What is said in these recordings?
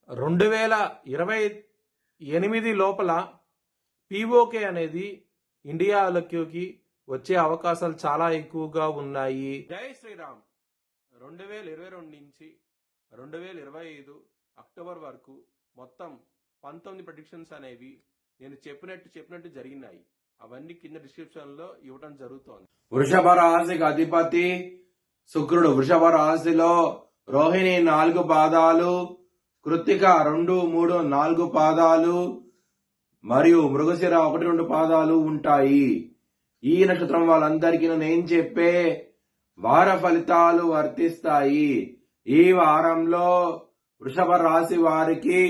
2028 లోపల పీఓకే అనేది ఇండియాలోకి వచ్చే అవకాశాలు చాలా ఎక్కువగా ఉన్నాయి. జై శ్రీరామ్. 2022 నుంచి 2025 అక్టోబర్ వరకు మొత్తం 19 ప్రెడిక్షన్స్ అనేవి నేను చెప్పినట్టు జరిగినాయి. అవన్నీ కింద డిస్క్రిప్షన్ లో ఇవ్వడం జరుగుతోంది. వృషభ రాశికి అధిపతి శుక్రుడు. వృషభ రాశిలో రోహిణి 4 పాదాలు, కృత్తిక 2, 3, 4 పాదాలు మరియు మృగశిర 1, 2 పాదాలు ఉంటాయి. ఈ నక్షత్రం వాళ్ళందరికీ నేను చెప్పే వార ఫలితాలు వర్తిస్తాయి. ఈ వారంలో వృషభ రాశి వారికి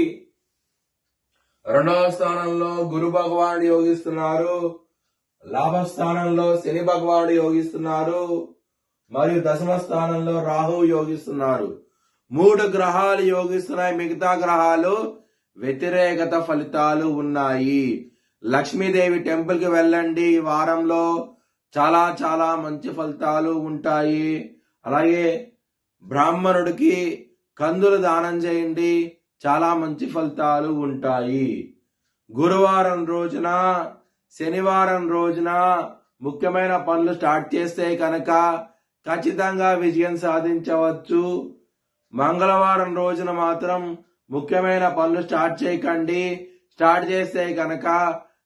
2వ స్థానంలో గురు భగవానుడు యోగిస్తున్నారు, లాభస్థానంలో శని భగవానుడు యోగిస్తున్నారు మరియు 10వ స్థానంలో రాహువు యోగిస్తున్నారు. 3 గ్రహాలు యోగిస్తున్నాయి, మిగతా గ్రహాలు వ్యతిరేకత ఫలితాలు ఉన్నాయి. లక్ష్మీదేవి టెంపుల్ కి వెళ్ళండి. ఈ వారంలో చాలా చాలా మంచి ఫలితాలు ఉంటాయి. అలాగే బ్రాహ్మణుడికి కందులు దానం చేయండి, చాలా మంచి ఫలితాలు ఉంటాయి. గురువారం రోజున, శనివారం రోజున ముఖ్యమైన పనులు స్టార్ట్ చేస్తే కనుక ఖచ్చితంగా విజయం సాధించవచ్చు. మంగళవారం రోజున మాత్రం ముఖ్యమైన పనులు స్టార్ట్ చేయకండి. స్టార్ట్ చేస్తే కనుక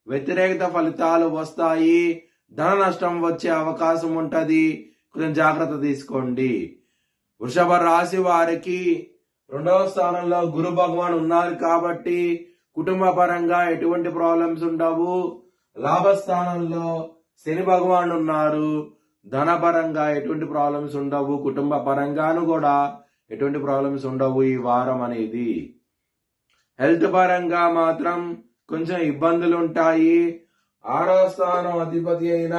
వ్యతిరేకత ఫలితాలు వస్తాయి, ధన నష్టం వచ్చే అవకాశం ఉంటది. కొంచెం జాగ్రత్త తీసుకోండి. వృషభ రాశి వారికి 2వ స్థానంలో గురు భగవాన్ ఉన్నారు కాబట్టి కుటుంబ పరంగా ఎటువంటి ప్రాబ్లమ్స్ ఉండవు. లాభస్థానంలో శని భగవాన్ ఉన్నారు, ధనపరంగా ఎటువంటి ప్రాబ్లమ్స్ ఉండవు. కుటుంబ పరంగాను కూడా ఎటువంటి ప్రాబ్లమ్స్ ఉండవు ఈ వారం అనేది. హెల్త్ పరంగా మాత్రం కొంచెం ఇబ్బందులు ఉంటాయి. 6వ స్థానం అధిపతి అయిన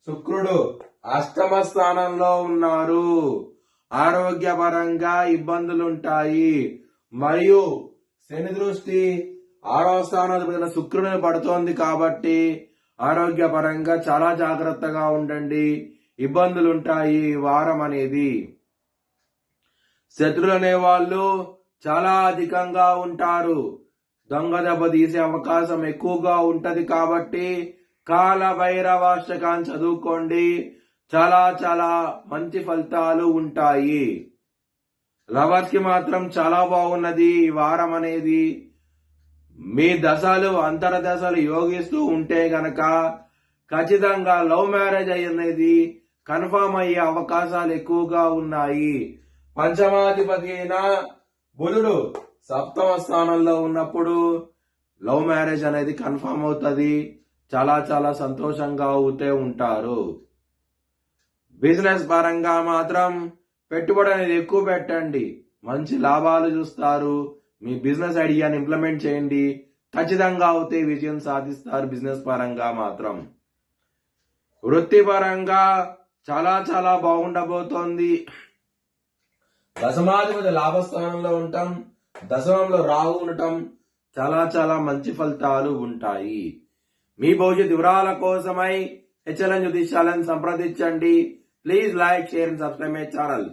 శుక్రుడు 8వ స్థానంలో ఉన్నారు. ఆరోగ్యపరంగా ఇబ్బందులుంటాయి మరియు శని దృష్టి 6వ స్థానాధిపతి శుక్రుడిని పడుతోంది కాబట్టి ఆరోగ్యపరంగా చాలా జాగ్రత్తగా ఉండండి. ఇబ్బందులుంటాయి ఈ వారం అనేది. శత్రులు అనే వాళ్ళు చాలా అధికంగా ఉంటారు. దొంగ దెబ్బ తీసే అవకాశం ఎక్కువగా ఉంటది కాబట్టి కాల భైరవాష్టకాన్ని చదువుకోండి. చాలా చాలా మంచి ఫలితాలు ఉంటాయి. లవర్స్ కి మాత్రం చాలా బాగున్నది ఈ వారం అనేది. మీ దశలు అంతర్దశలు యోగిస్తూ ఉంటే గనక ఖచ్చితంగా లవ్ మ్యారేజ్ అనేది కన్ఫర్మ్ అయ్యే అవకాశాలు ఎక్కువగా ఉన్నాయి. పంచమాధిపతి అయిన బుధుడు 7వ స్థానంలో ఉన్నప్పుడు లవ్ మ్యారేజ్ అనేది కన్ఫర్మ్ అవుతుంది. చాలా చాలా సంతోషంగా అవుతూ ఉంటారు. బిజినెస్ పరంగా మాత్రం పెట్టుబడి అనేది ఎక్కువ పెట్టండి, మంచి లాభాలు చూస్తారు. మీ బిజినెస్ ఐడియాని ఇంప్లిమెంట్ చేయండి, ఖచ్చితంగా అవుతే విజయం సాధిస్తారు. బిజినెస్ పరంగా మాత్రం వృత్తిపరంగా చాలా చాలా బాగుండబోతోంది. దశమాధిపతి లాభస్థానంలో ఉండటం, దశమంలో రాహు ఉండటం చాలా చాలా మంచి ఫలితాలు ఉంటాయి. మీ భవిష్యత్ వివరాల కోసమై HLN జ్యోతిష్యాలను సంప్రదించండి. Please like, share and subscribe my channel.